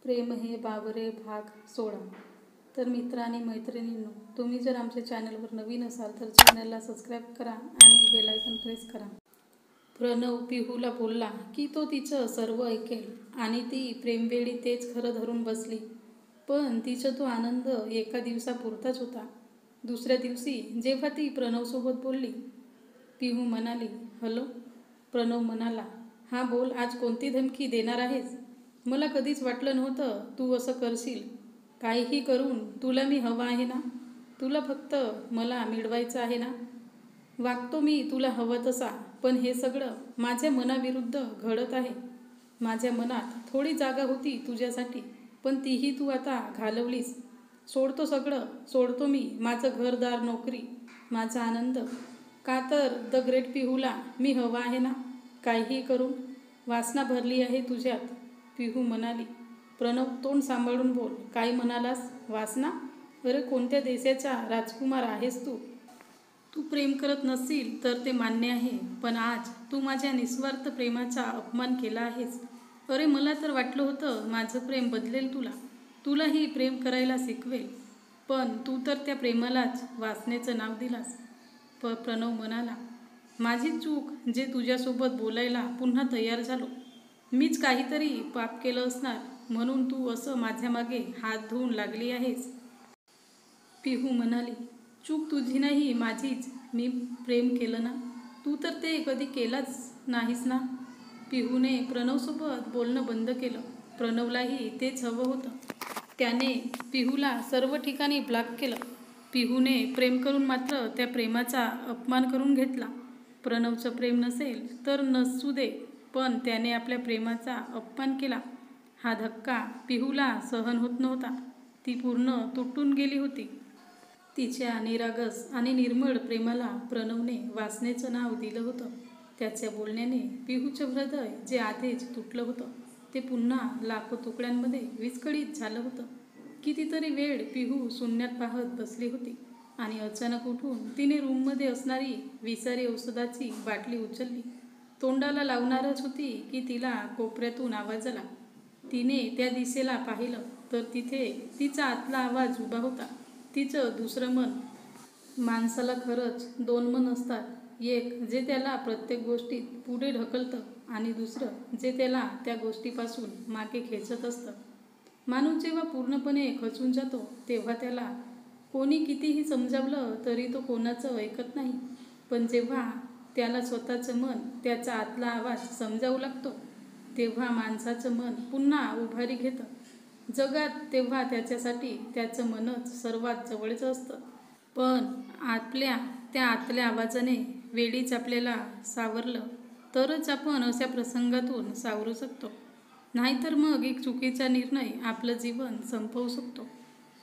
प्रेम हे बावरे भाग 16. तर मित्र आणि मैत्रिणींनो, तुम्ही जर आमच्या चॅनलवर नवीन असाल तर चॅनलला सबस्क्राईब करा आणि बेल आयकॉन प्रेस करा. प्रणव पिहूला बोलला की तो तिचं सर्व ऐकेल आणि ती प्रेमवेळी तेच खरं धरून बसली. पण तिचा तो आनंद एका दिवसापुरताच होता. दुसऱ्या दिवशी जेव्हा ती प्रणवसोबत बोलली, पिहू म्हणाली, हॅलो. प्रणव म्हणाला, हां बोल, आज कोणती धमकी देणार आहेस? मला कधीच वाटलं नव्हतं तू असं करशील. काहीही करून तुला मी हवा आहे ना. तुला फक्त मला मिळवायचं आहे ना. वागतो मी तुला हवं तसा, पण हे सगळं माझ्या मनाविरुद्ध घडत आहे. माझ्या मनात थोडी जागा होती तुझ्यासाठी, पण तीही तू आता घालवलीस. सोडतो सगळं, सोडतो मी माझं घरदार, नोकरी, माझा आनंद. का तर द ग्रेट पिहूला मी हवा आहे ना. काहीही करून वासना भरली आहे तुझ्यात. पिहू म्हणाली, प्रणव तोंड सांभाळून बोल. काय म्हणालास? वासना? अरे कोणत्या देशाचा राजकुमार आहेस तू? तू प्रेम करत नसशील तर ते मान्य आहे, पण आज तू माझ्या निस्वार्थ प्रेमाचा अपमान केला आहेस. अरे मला तर वाटलं होतं माझं प्रेम बदलेल तुलाही प्रेम करायला शिकवेल, पण तू तर त्या प्रेमालाच वासनेचं नाव दिलास. प्रणव म्हणाला, माझी चूक जे तुझ्यासोबत बोलायला पुन्हा तयार झालो. मीच काहीतरी पाप केलं असणार म्हणून तू असं माझ्या मागे हात धुवून लागली आहेस. पिहू म्हणाली, चूक तुझी नाही माझीच. मी प्रेम केलं ना. तू तर ते कधी केलंच नाहीस ना. पिहूने प्रणवसोबत बोलणं बंद केलं. प्रणवलाही तेच हवं होतं. त्याने पिहूला सर्व ठिकाणी ब्लॉक केलं. पिहूने प्रेम करून मात्र त्या प्रेमाचा अपमान करून घेतला. प्रणवचं प्रेम नसेल तर नसू दे, पण त्याने आपल्या प्रेमाचा अपमान केला. हा धक्का पिहूला सहन होत नव्हता. ती पूर्ण तुटून गेली होती. तिच्या निरागस आणि निर्मळ प्रेमाला प्रणवने वासनेचं नाव दिलं होतं. त्याच्या बोलण्याने पिहूचं हृदय जे आधीच तुटलं होतं ते पुन्हा लाखो तुकड्यांमध्ये विस्कळीत झालं होतं. कितीतरी वेळ पिहू शून्यात पाहत बसली होती आणि अचानक उठून तिने रूममध्ये असणारी विषारी औषधाची बाटली उचलली. तोंडाला लावणारच होती की तिला कोपऱ्यातून आवाज आला. तिने त्या दिशेला पाहिलं तर तिथे तिचा आतला आवाज उभा होता. तिचं दुसरं मन. माणसाला खरंच दोन मन असतात. एक जे त्याला प्रत्येक गोष्टीत पुढे ढकलतं आणि दुसरं जे त्याला त्या गोष्टीपासून मागे खेचत असतं. माणूस जेव्हा पूर्णपणे खचून जातो तेव्हा त्याला कोणी कितीही समजावलं तरी तो कोणाचं ऐकत नाही. पण जेव्हा त्याला स्वतःचं मन, त्याचा आतला आवाज समजावू लागतो तेव्हा माणसाचं मन पुन्हा उभारी घेतं जगात. तेव्हा त्याच्यासाठी त्याचं मनच सर्वात जवळचं असतं. पण आपल्या त्या आतल्या आवाजाने वेळीच आपल्याला सावरलं तरच आपण अशा प्रसंगातून सावरू शकतो. नाहीतर मग एक चुकीचा निर्णय आपलं जीवन संपवू शकतो.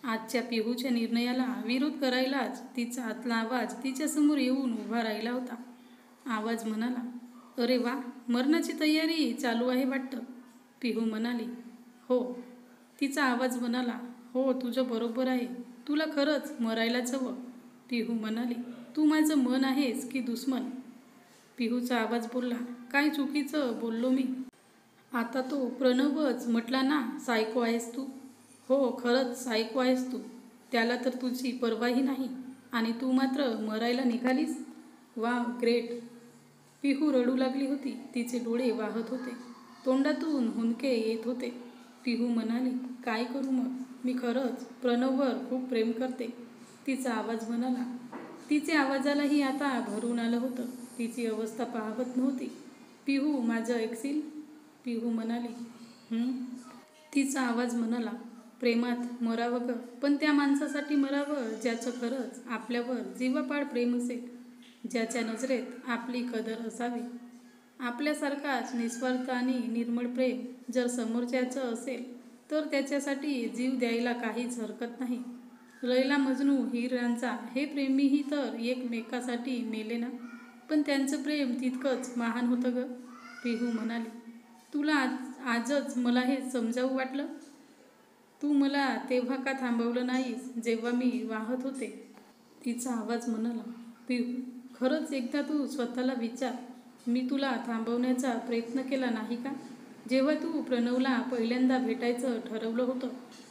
आजच्या पिहूच्या निर्णयाला विरोध करायलाच तिचा आतला आवाज तिच्यासमोर येऊन उभा राहिला होता. आवाज म्हणाला, अरे वा, मरणाची तयारी चालू आहे वाटतं. पिहू म्हणाली, हो. तिचा आवाज म्हणाला, हो तुझं बरोबर आहे. तुला खरंच मरायलाच हवं. पिहू म्हणाली, तू माझं मन आहेस की दुश्मन? पिहूचा आवाज बोलला, काय चुकीचं बोललो मी? आता तो प्रणवच म्हटला ना, सायको आहेस तू. हो खरंच सायको आहेस तू. त्याला तर तुझी पर्वाही नाही आणि तू मात्र मरायला निघालीस. वा ग्रेट. पिहू रडू लागली होती. तिचे डोळे वाहत होते. तोंडातून हुंदके येत होते. पिहू म्हणाली, काय करू मग? मी खरंच प्रणववर खूप प्रेम करते. तिचा आवाज म्हणाला. तिच्या आवाजालाही आता भरून आलं होतं. तिची अवस्था पाहवत नव्हती. पिहू माझं ऐकशील? पिहू म्हणाली, तिचा आवाज म्हणाला, प्रेमात मरावं गं, पण त्या माणसासाठी मरावं ज्याचं खरंच आपल्यावर जीवापाड प्रेम असेल, ज्याच्या नजरेत आपली कदर असावी. आपल्यासारखाच निस्वार्थ आणि निर्मळ प्रेम जर समोरच्याचं असेल तर त्याच्यासाठी जीव द्यायला काहीच हरकत नाही. लैला मजनू हीर रांझा हे प्रेमीही तर एकमेकासाठी मेले ना, पण त्यांचं प्रेम तितकंच महान होतं गं. पिहू म्हणाली, तुला आजच मला हे समजावू वाटलं? तू मला तेव्हा का थांबवलं नाहीस जेव्हा मी वाहत होते? तिचा आवाज म्हणाला, पिहू खरंच एकदा तू स्वतःला विचार, मी तुला थांबवण्याचा प्रयत्न केला नाही का? जेव्हा तू प्रणवला पहिल्यांदा भेटायचं ठरवलं होतं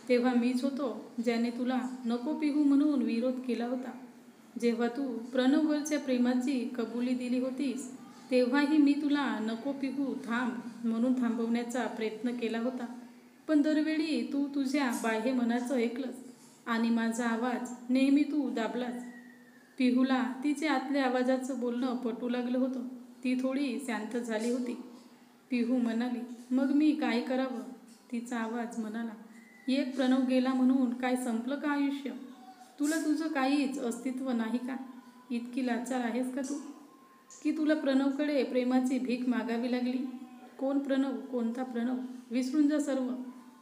तेव्हा मीच होतो ज्याने तुला नको पिहू म्हणून विरोध केला होता. जेव्हा तू प्रणववरच्या प्रेमाची कबुली दिली होतीस तेव्हाही मी तुला नको पिहू थांब म्हणून थांबवण्याचा प्रयत्न केला होता. पण दरवेळी तू तुझ्या बाह्य मनाचं ऐकलंस आणि माझा आवाज नेहमी तू दाबलास. पिहूला तिचे आतल्या आवाजाचं बोलणं पटू लागलं होतं. ती थोडी शांत झाली होती. पिहू म्हणाली, मग मी काय करावं? तिचा आवाज म्हणाला, एक प्रणव गेला म्हणून काय संपलं का आयुष्य? तुला तुझं काहीच अस्तित्व नाही का? इतकी लाचार आहेस का तू की तुला प्रणवकडे प्रेमाची भीक मागावी लागली? कोण प्रणव? कोणता प्रणव? विसरून जा सर्व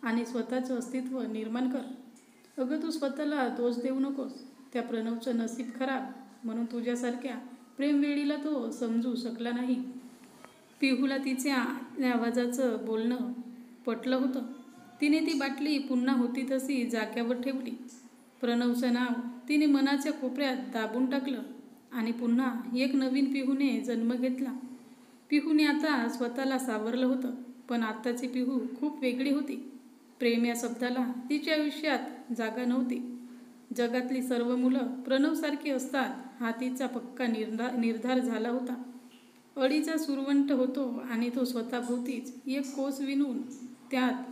आणि स्वतःचं अस्तित्व निर्माण कर. अगं तू स्वतःला दोष देऊ नकोस. त्या प्रणवचं नसीब खराब म्हणून तुझ्यासारख्या प्रेमवेळीला तो समजू शकला नाही. पिहूला तिच्या आवाजाचं बोलणं पटलं होतं. तिने ती बाटली पुन्हा होती तशी जाग्यावर ठेवली. प्रणवचं नाव तिने मनाच्या कोपऱ्यात दाबून टाकलं आणि पुन्हा एक नवीन पिहूने जन्म घेतला. पिहूने आता स्वतःला सावरलं होतं. पण आत्ताची पिहू खूप वेगळी होती. प्रेम या शब्दाला तिच्या आयुष्यात जागा नव्हती. जगातली सर्व मुलं प्रणवसारखी असतात हा तिचा पक्का निर्धार झाला होता. अडीचा सुरवंट होतो आणि तो स्वतःभोवतीच एक कोस विणून त्यात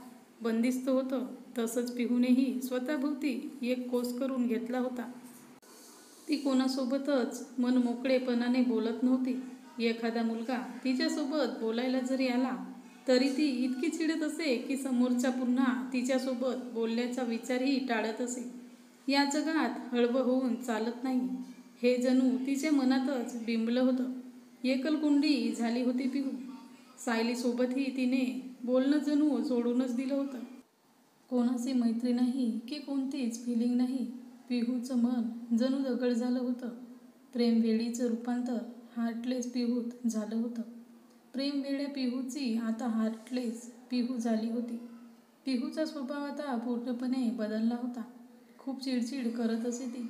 बंदिस्त होतं. तसंच पिहूनेही स्वतःभोवती एक कोस करून घेतला होता. ती कोणासोबतच मनमोकळेपणाने बोलत नव्हती. एखादा मुलगा तिच्यासोबत बोलायला जरी आला तरी ती इतकी चिडत असे की समोरचा पुन्हा तिच्यासोबत बोलण्याचा विचारही टाळत असे. या जगात हळवं होऊन चालत नाही हे जणू तिच्या मनातच बिंबलं होतं. एकलकुंडी झाली होती पिहू. सायलीसोबतही तिने बोलणं जणू सोडूनच दिलं होतं. कोणाची मैत्री नाही की कोणतीच फिलिंग नाही. पिहूचं मन जणू दगड झालं होतं. प्रेमवेळीचं रूपांतर हार्टलेस पिहूत झालं होतं. प्रेमवेड्या पिहूची आता हार्टलेस पिहू झाली होती. पिहूचा स्वभाव आता पूर्णपणे बदलला होता. खूप चिडचिड करत असे ती.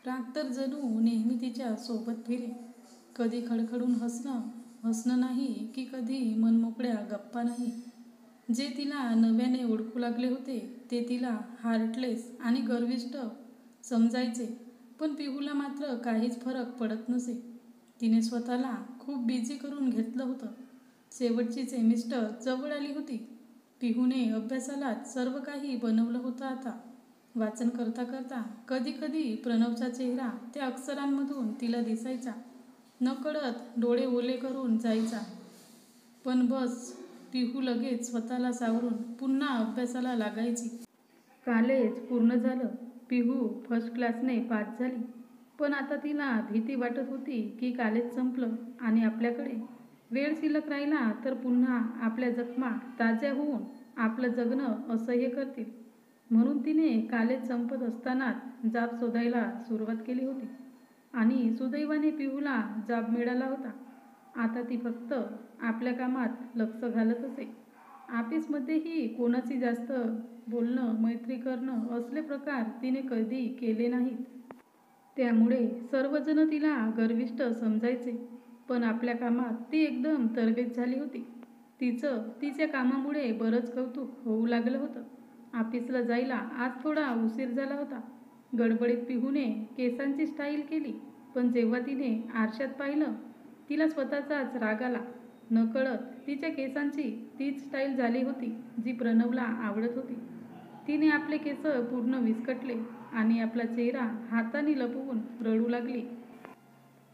राग तर जणू नेहमी तिच्या सोबत फिरे. कधी खडखडून हसणं नाही की कधी मनमोकळ्या गप्पा नाही. जे तिला नव्याने ओळखू लागले होते ते तिला हार्टलेस आणि गर्विष्ठ समजायचे. पण पिहूला मात्र काहीच फरक पडत नसे. तिने स्वतःला खूप बिझी करून घेतलं होतं. शेवटची सेमिस्टर जवळ आली होती. पिहूने अभ्यासालाच सर्व काही बनवलं होतं आता. वाचन करता करता कधी कधी प्रणवचा चेहरा त्या अक्षरांमधून तिला दिसायचा. नकळत डोळे ओले करून जायचा. पण बस पिहू लगेच स्वतःला सावरून पुन्हा अभ्यासाला लागायची. कॉलेज पूर्ण झालं. पिहू फर्स्ट क्लासने पास झाली. पण आता तिला भीती वाटत होती की कॉलेज संपलं आणि आपल्याकडे वेळ शिल्लक राहिला तर पुन्हा आपल्या जखमा ताज्या होऊन आपलं जगणं असह्य करतील. म्हणून तिने कॉलेज संपत असतानाच जॉब शोधायला सुरुवात केली होती. आणि सुदैवाने पिहूला जॉब मिळाला होता. आता ती फक्त आपल्या कामात लक्ष घालत असे. ऑफिसमध्येही कोणाशी जास्त बोलणं, मैत्री करणं असले प्रकार तिने कधी केले नाहीत. त्यामुळे सर्वजण तिला गर्विष्ठ समजायचे. पण आपल्या कामात ती एकदम तरबेज झाली होती. तिच्या कामामुळे बरंच कौतुक होऊ लागलं होतं. ऑफिसला जायला आज थोडा उशीर झाला होता. गडबडीत पिहूने केसांची स्टाईल केली. पण जेव्हा तिने आरशात पाहिलं तिला स्वतःचाच राग आला. नकळत तिच्या केसांची तीच स्टाईल झाली होती जी प्रणवला आवडत होती. तिने आपले केस पूर्ण विस्कटले आणि आपला चेहरा हाताने लपवून रडू लागली.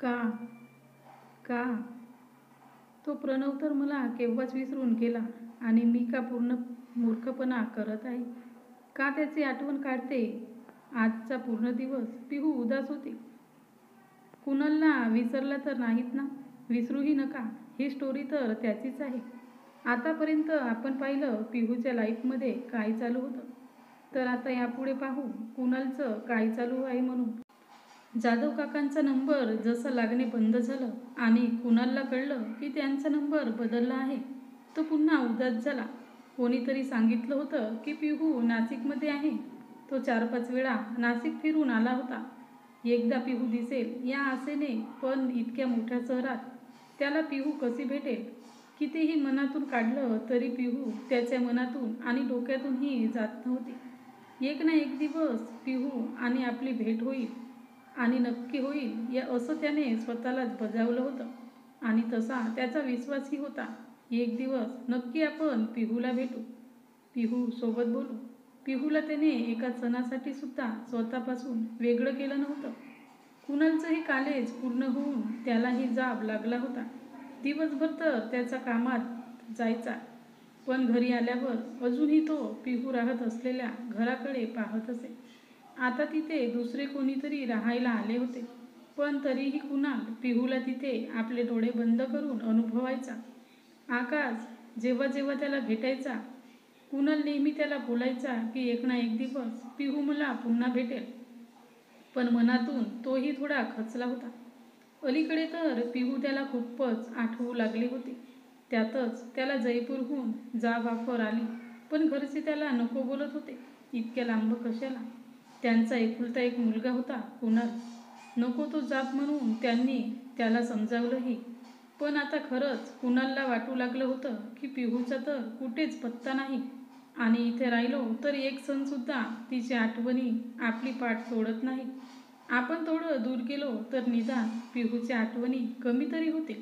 का का तो प्रणव तर मला केव्हाच विसरून गेला आणि मी का पूर्ण मूर्खपणा करत आहे? का त्याची आठवण काढते? आजचा पूर्ण दिवस पिहू उदास होती. कुणालला विसरला तर नाहीत ना? विसरूही नका. ही स्टोरी तर त्याचीच आहे. आतापर्यंत आपण पाहिलं पिहूच्या लाईफमध्ये काय चालू होतं. तर आता यापुढे पाहू कुणालचं काय चालू आहे म्हणून. जाधव काकांचा नंबर जसं लागणे बंद झालं आणि कुणालला कळलं की त्यांचा नंबर बदलला आहे तो पुन्हा उदास झाला. कोणीतरी सांगितलं होतं की पिहू नाशिकमध्ये आहे. तो 4-5 वेळा नाशिक फिरून आला होता. एकदा पिहू दिसेल या आशेने. पण इतक्या मोठ्या शहरात त्याला पिहू कशी भेटेल? कितीही मनातून काढलं तरी पिहू त्याच्या मनातून आणि डोक्यातूनही जात नव्हती. एक ना एक दिवस पिहू आणि आपली भेट होईल आणि नक्की होईल या असं त्याने स्वतःलाच बजावलं होतं. आणि तसा त्याचा विश्वासही होता. एक दिवस नक्की आपण पिहूला भेटू, पिहू सोबत बोलू. पिहूला त्याने एका सणासाठी सुद्धा स्वतःपासून वेगळं केलं नव्हतं. कुणालचंही कॉलेज पूर्ण होऊन त्यालाही जॉब लागला होता. दिवसभर तर त्याचा कामात जायचा, पण घरी आल्यावर अजूनही तो पिहू राहत असलेल्या घराकडे पाहत असे. आता तिथे दुसरे कोणीतरी राहायला आले होते, पण तरीही कुणाल पिहूला तिथे आपले डोळे बंद करून अनुभवायचा. आकाश जेव्हा जेव्हा त्याला भेटायचा, कुणाल नेहमी त्याला बोलायचा की एक ना एक दिवस पिहू मला पुन्हा भेटेल. पण मनातून तोही थोडा खचला होता. अलीकडे तर पिहू त्याला खूपच आठवू लागली होती. त्यातच त्याला जयपूरहून जॉब ऑफर आली, पण घरचे त्याला नको बोलत होते. इतक्या लांब कशाला? त्यांचा एकुलता एक मुलगा होता कुणाल. नको तो जॉब म्हणून त्यांनी त्याला समजावलंही. पण आता खरंच कुणालला वाटू लागलं होतं की पिहूचा तर कुठेच पत्ता नाही आणि इथे राहिलो तर एक सणसुद्धा तिची आठवणी आपली पाठ सोडत नाही. आपण थोडं दूर गेलो तर निदान पिहूच्या आठवणी कमी तरी होतील.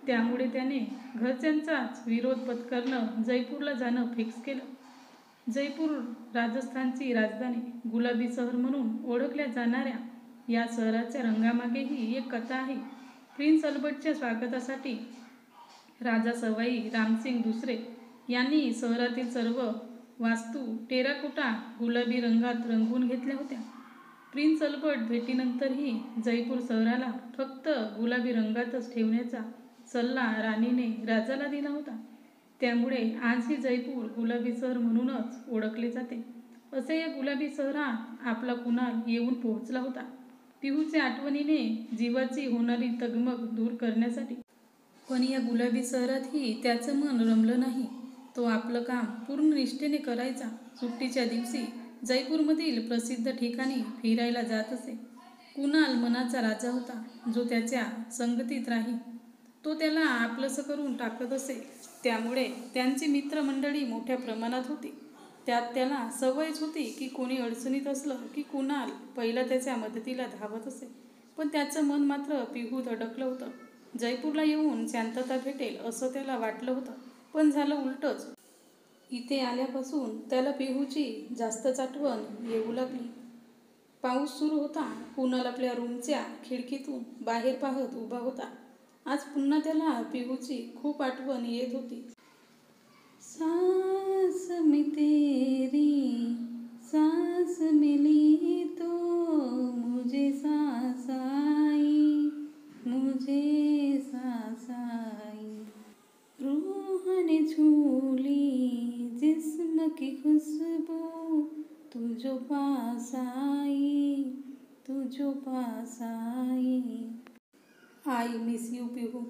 त्यामुळे त्याने घरच्यांचाच विरोध पत्करणं जयपूरला जाणं फिक्स केलं. जयपूर राजस्थानची राजधानी, गुलाबी शहर म्हणून ओळखल्या जाणाऱ्या या शहराच्या रंगामागेही एक कथा आहे. प्रिन्स अल्बर्टच्या स्वागतासाठी राजा सवाई रामसिंग दुसरे यांनी शहरातील सर्व वास्तू टेराकोटा गुलाबी रंगात रंगवून घेतल्या होत्या. प्रिन्स अल्बर्ट भेटीनंतरही जयपूर शहराला फक्त गुलाबी रंगातच ठेवण्याचा सल्ला राणीने राजाला दिला होता. त्यामुळे आजही जयपूर गुलाबी शहर म्हणूनच ओळखले जाते. असे या गुलाबी शहरात आपला कुणाल येऊन पोहोचला होता, पिहूच्या आठवणीने जीवाची होणारी तगमग दूर करण्यासाठी. पण या गुलाबी शहरातही त्याचं मन रमलं नाही. तो आपलं काम पूर्ण निष्ठेने करायचा. सुट्टीच्या दिवशी जयपूरमधील प्रसिद्ध ठिकाणी फिरायला जात असे. कुणाल मनाचा राजा होता, जो त्याच्या संगतीत राही. तो त्याला आपलंसं करून टाकत असे. त्यामुळे त्यांची मित्रमंडळी मोठ्या प्रमाणात होती. त्यात त्याला सवयच होती की कोणी अडचणीत असलं की कुणाल पहिला त्याच्या मदतीला धावत असे. पण त्याचं मन मात्र पिहूत अडकलं होतं. जयपूरला येऊन शांतता भेटेल असं त्याला वाटलं होतं, पण झालं उलटंच. इथे आल्यापासून त्याला पिहूची जास्तच आठवण येऊ लागली. पाऊस सुरू होता. कुणाल आपल्या रूमच्या खिडकीतून बाहेर पाहत उभा होता. आज पुन्हा त्याला पिहूची खूप आठवण येत होती. सांस में तेरी सांस मिली तो मुझे सांस आई, मुझे सांस आई. रूह ने छू ली जिस्म की खुशबू, तू जो पास आई, तू जो pass I. I miss you Pihu.